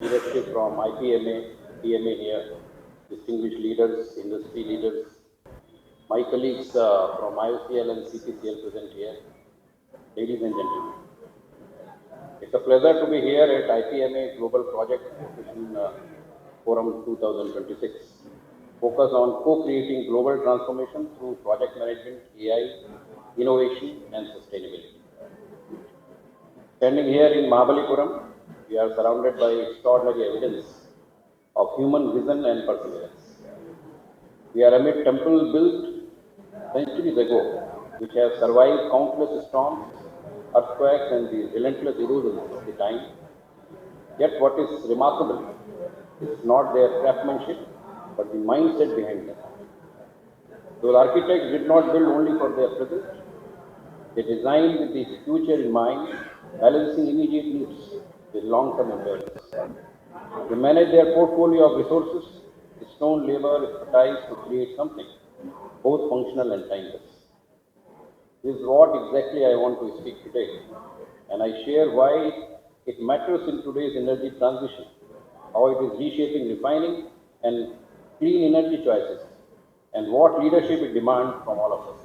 leadership from IPMA, PMA here, distinguished leaders, industry leaders, my colleagues from IOCL and CPCL present here, ladies and gentlemen. It's a pleasure to be here at IPMA Global Project Execution Forum 2026, focus on co-creating global transformation through project management, AI, innovation and sustainability. Standing here in Mahabalipuram, we are surrounded by extraordinary evidence of human vision and perseverance. We are amid temples built centuries ago, which have survived countless storms, earthquakes, and the relentless erosions of the time. Yet, what is remarkable is not their craftsmanship, but the mindset behind them. Those architects did not build only for their present, they designed with the future in mind, balancing immediate needs with long-term endurance. They manage their portfolio of resources, stone labor expertise to create something, both functional and timeless. This is what exactly I want to speak today, and I share why it matters in today's energy transition, how it is reshaping refining and clean energy choices, and what leadership it demands from all of us.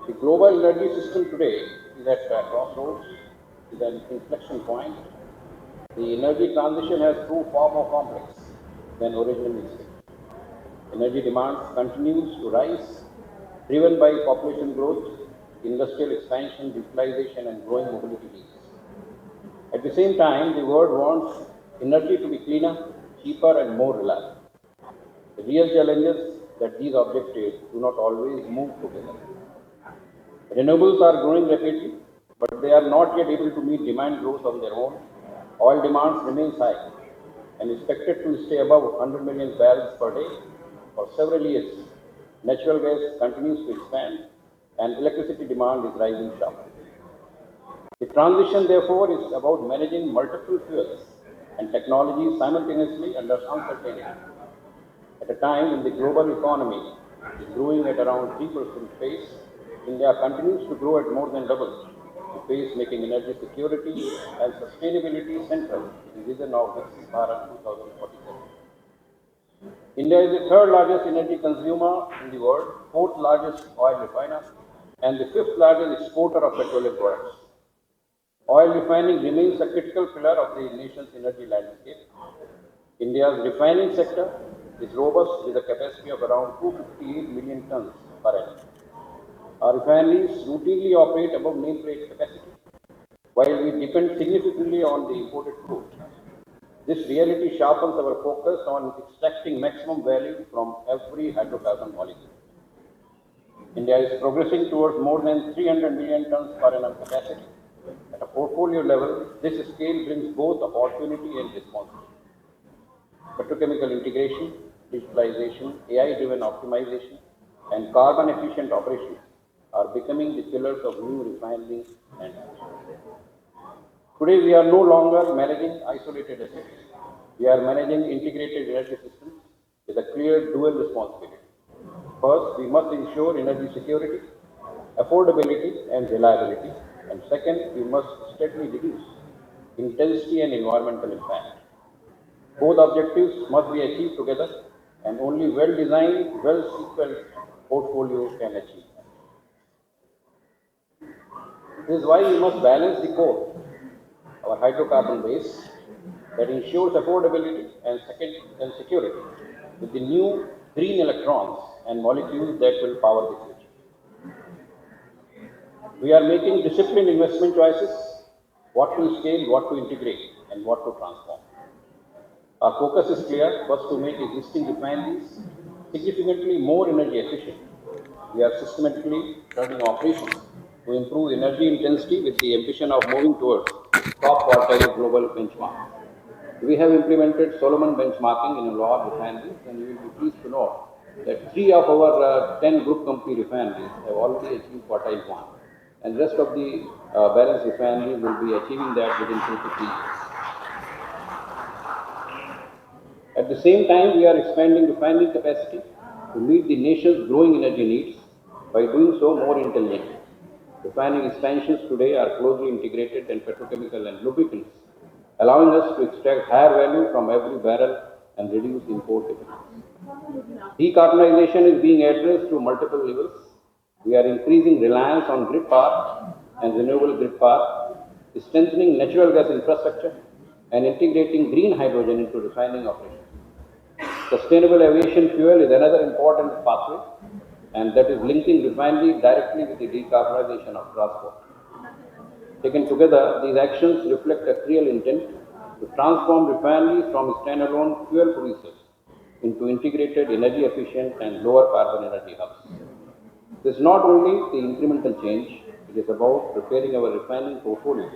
The global energy system today is at a crossroads, is an inflection point. The energy transition has proved far more complex than originally expected. Energy demand continues to rise, driven by population growth, industrial expansion, digitalization, and growing mobility needs. At the same time, the world wants energy to be cleaner, cheaper, and more reliable. The real challenge is that these objectives do not always move together. Renewables are growing rapidly, but they are not yet able to meet demand growth on their own. Oil demand remains high and expected to stay above 100 million barrels per day for several years. Natural gas continues to expand and electricity demand is rising sharply. The transition, therefore, is about managing multiple fuels and technologies simultaneously under uncertainty. At a time when the global economy is growing at around 3% pace, India continues to grow at more than double the pace, making energy security and sustainability central to the vision of Viksit Bharat 2047. India is the third largest energy consumer in the world, fourth largest oil refiner, and the fifth largest exporter of petroleum products. Oil refining remains a critical pillar of the nation's energy landscape. India's refining sector is robust with a capacity of around 258 million tons per annum. Our refineries routinely operate above nameplate capacity, while we depend significantly on the imported crude. This reality sharpens our focus on extracting maximum value from every hydrocarbon molecule. India is progressing towards more than 300 million tons per annum capacity. At a portfolio level, this scale brings both opportunity and responsibility. Petrochemical integration, digitalization, AI-driven optimization, and carbon-efficient operations are becoming the pillars of new refining and today we are no longer managing isolated assets. We are managing integrated energy systems with a clear dual responsibility. First, we must ensure energy security, affordability, and reliability. And second, we must steadily reduce intensity and environmental impact. Both objectives must be achieved together, and only well-designed, well-sequenced portfolio can achieve that. This is why we must balance the core, our hydrocarbon base, that ensures affordability and security, with the new green electrons and molecules that will power the future. We are making disciplined investment choices, what to scale, what to integrate, and what to transform. Our focus is clear, first to make existing refineries significantly more energy efficient. We are systematically turning operations to improve energy intensity with the ambition of moving towards top quartile global benchmark. We have implemented Solomon benchmarking in all our refineries, and you will be pleased to know that 3 of our 10 group company refineries have already achieved quartile 1, and rest of the balance refineries will be achieving that within 2 to 3 years. At the same time, we are expanding refining capacity to meet the nation's growing energy needs by doing so more intelligently. Refining expansions today are closely integrated in petrochemical and lubricants, allowing us to extract higher value from every barrel and reduce import dependence. Decarbonization is being addressed through multiple levels. We are increasing reliance on grid power and renewable grid power, strengthening natural gas infrastructure, and integrating green hydrogen into refining operations. Sustainable aviation fuel is another important pathway, and that is linking refinery directly with the decarbonization of transport. Taken together, these actions reflect a clear intent to transform refineries from standalone fuel producers into integrated, energy efficient, and lower carbon energy hubs. This is not only the incremental change, it is about preparing our refining portfolio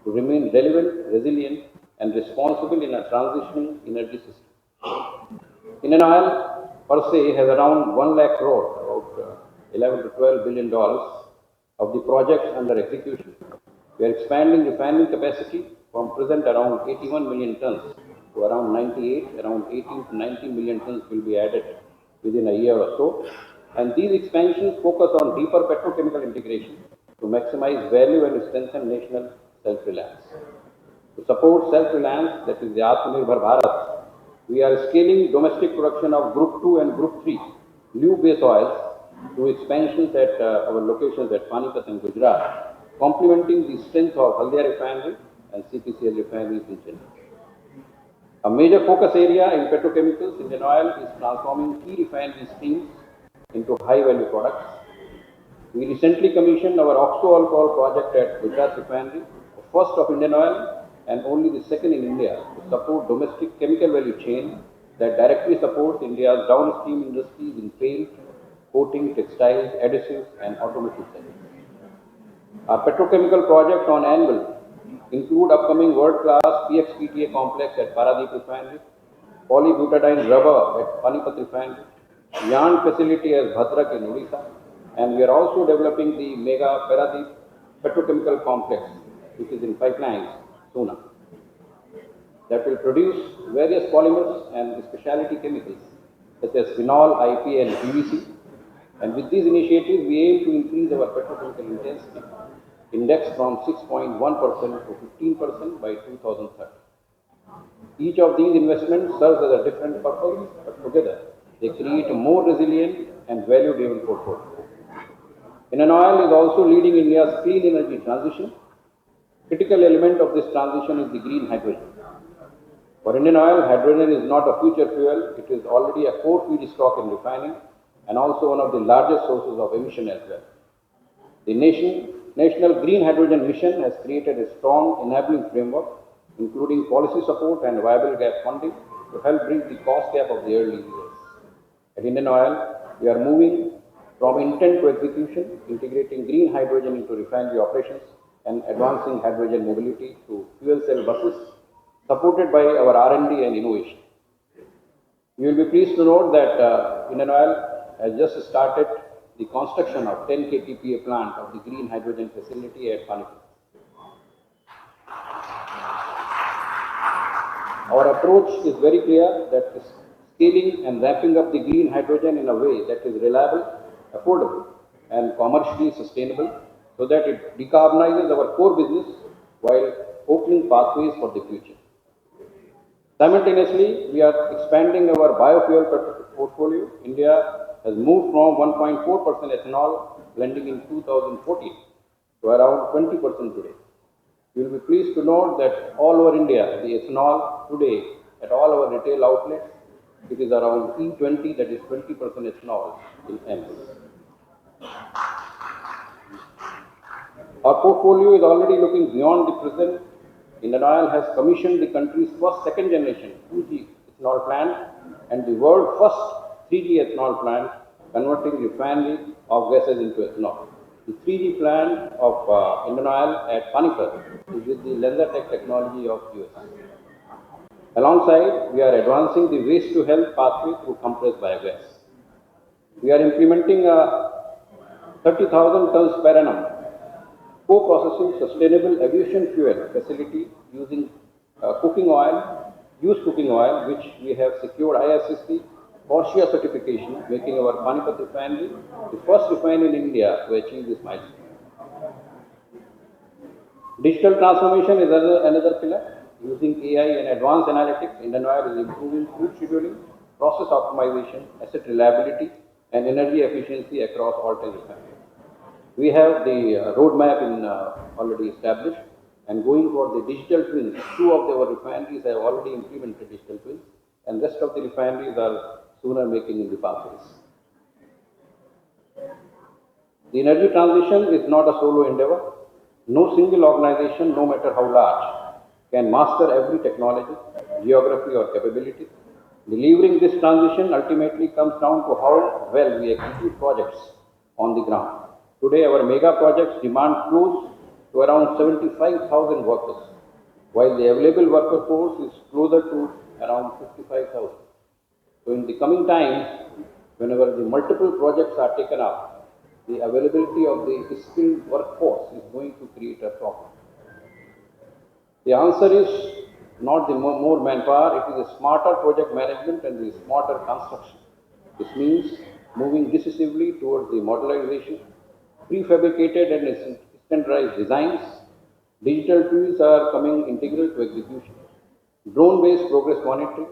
to remain relevant, resilient, and responsible in a transitioning energy system. Indian Oil per se has around 1 lakh crore, about 11 to 12 billion dollars of the projects under execution. We are expanding refining capacity from present around 81 million tons to around 98, around 18 to 19 million tons will be added within a year or so. And these expansions focus on deeper petrochemical integration to maximize value and strengthen national self-reliance. To support self-reliance, that is the Atmanirbhar Bharat, we are scaling domestic production of Group 2 and Group 3 lube base oils through expansions at our locations at Panipat and Gujarat, complementing the strength of Haldia refinery and CPCL refineries in Chennai. A major focus area in petrochemicals, Indian Oil is transforming key refinery streams into high-value products. We recently commissioned our oxo alcohol project at Gujarat refinery, the first of Indian Oil and only the second in India to support domestic chemical value chain that directly supports India's downstream industries in paint, coating, textiles, adhesives, and automotive sectors. Our petrochemical project on anvil include upcoming world-class PX-PTA complex at Paradip refinery, polybutadiene rubber at Panipat refinery, yarn facility at Bhadrak in Odisha, and we are also developing the mega Paradip petrochemical complex, which is in pipelines, Sona, that will produce various polymers and specialty chemicals such as phenol, IPA, and PVC. And with these initiatives, we aim to increase our petrochemical intensity index from 6.1% to 15% by 2030. Each of these investments serves as a different purpose, but together they create a more resilient and value-driven portfolio. Indian Oil is also leading India's clean energy transition. Critical element of this transition is the green hydrogen. For Indian Oil, hydrogen is not a future fuel, it is already a core feedstock in refining and also one of the largest sources of emission as well. The National Green Hydrogen Mission has created a strong enabling framework, including policy support and viable gap funding to help bridge the cost gap of the early years. At Indian Oil, we are moving from intent to execution, integrating green hydrogen into refinery operations and advancing hydrogen mobility through fuel cell buses, supported by our R&D and innovation. You will be pleased to note that Indian Oil has just started the construction of 10 KTPA plant of the green hydrogen facility at Panipat. Our approach is very clear that scaling and ramping up the green hydrogen in a way that is reliable, affordable, and commercially sustainable so that it decarbonizes our core business while opening pathways for the future. Simultaneously, we are expanding our biofuel portfolio. India has moved from 1.4% ethanol blending in 2014 to around 20% today. You will be pleased to note that all over India, the ethanol today at all our retail outlets, it is around E20, that is 20% ethanol in MS. Our portfolio is already looking beyond the present. Indian Oil has commissioned the country's first second generation 2G ethanol plant and the world's first 3G ethanol plant, converting refinery of gases into ethanol. The 3G plant of Indian Oil at Panipat is with the LanzaTech technology of USA. Alongside, we are advancing the waste to health pathway through compressed biogas. We are implementing a 30,000 tons per annum co-processing sustainable aviation fuel facility using used cooking oil, which we have secured ISSC CORSIA certification, making our Panipat refinery the first refinery in India to achieve this milestone. Digital transformation is another pillar. Using AI and advanced analytics, Indian Oil is improving crude scheduling, process optimization, asset reliability, and energy efficiency across all 10 refineries. We have the roadmap already established, and going for the digital twins. Two of our refineries have already implemented digital twins, and rest of the refineries are sooner making in the pathways. The energy transition is not a solo endeavor. No single organization, no matter how large, can master every technology, geography, or capability. Delivering this transition ultimately comes down to how well we execute projects on the ground. Today, our mega projects demand close to around 75,000 workers, while the available worker force is closer to around 55,000. So, in the coming times, whenever the multiple projects are taken up, the availability of the skilled workforce is going to create a problem. The answer is not the more manpower, it is a smarter project management and the smarter construction. This means moving decisively towards the modularization, prefabricated and standardized designs. Digital tools are coming integral to execution. Drone-based progress monitoring,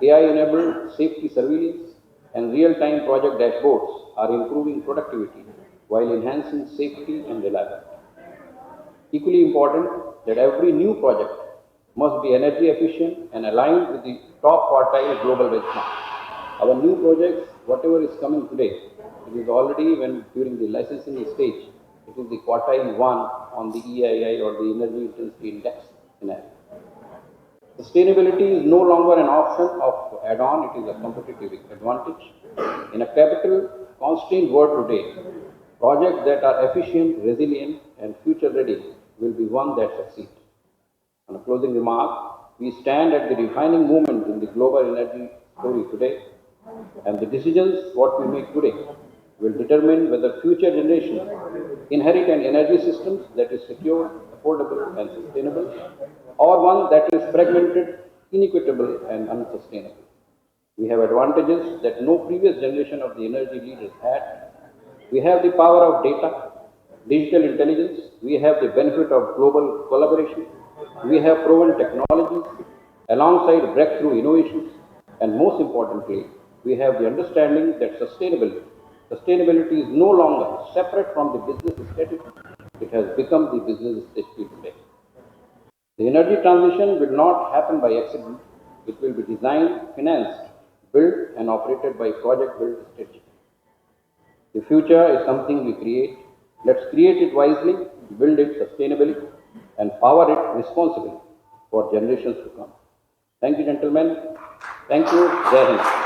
AI-enabled safety surveillance, and real-time project dashboards are improving productivity while enhancing safety and reliability. Equally important that every new project must be energy efficient and aligned with the top quartile global benchmark. Our new projects, whatever is coming today, it is already during the licensing stage, it is the quartile 1 on the EII or the Energy Intensity Index scenario. Sustainability is no longer an option of add-on, it is a competitive advantage. In a capital constrained world today, projects that are efficient, resilient, and future-ready will be one that succeed. On a closing remark, we stand at the defining moment in the global energy story today, and the decisions what we make today will determine whether future generations inherit an energy system that is secure, affordable, and sustainable, or one that is fragmented, inequitable, and unsustainable. We have advantages that no previous generation of the energy leaders had. We have the power of data, digital intelligence, we have the benefit of global collaboration, we have proven technologies alongside breakthrough innovations, and most importantly, we have the understanding that sustainability is no longer separate from the business strategy, it has become the business strategy today. The energy transition will not happen by accident, it will be designed, financed, built, and operated by project-built strategy. The future is something we create. Let's create it wisely, build it sustainably, and power it responsibly for generations to come. Thank you, gentlemen. Thank you. Jai Hind.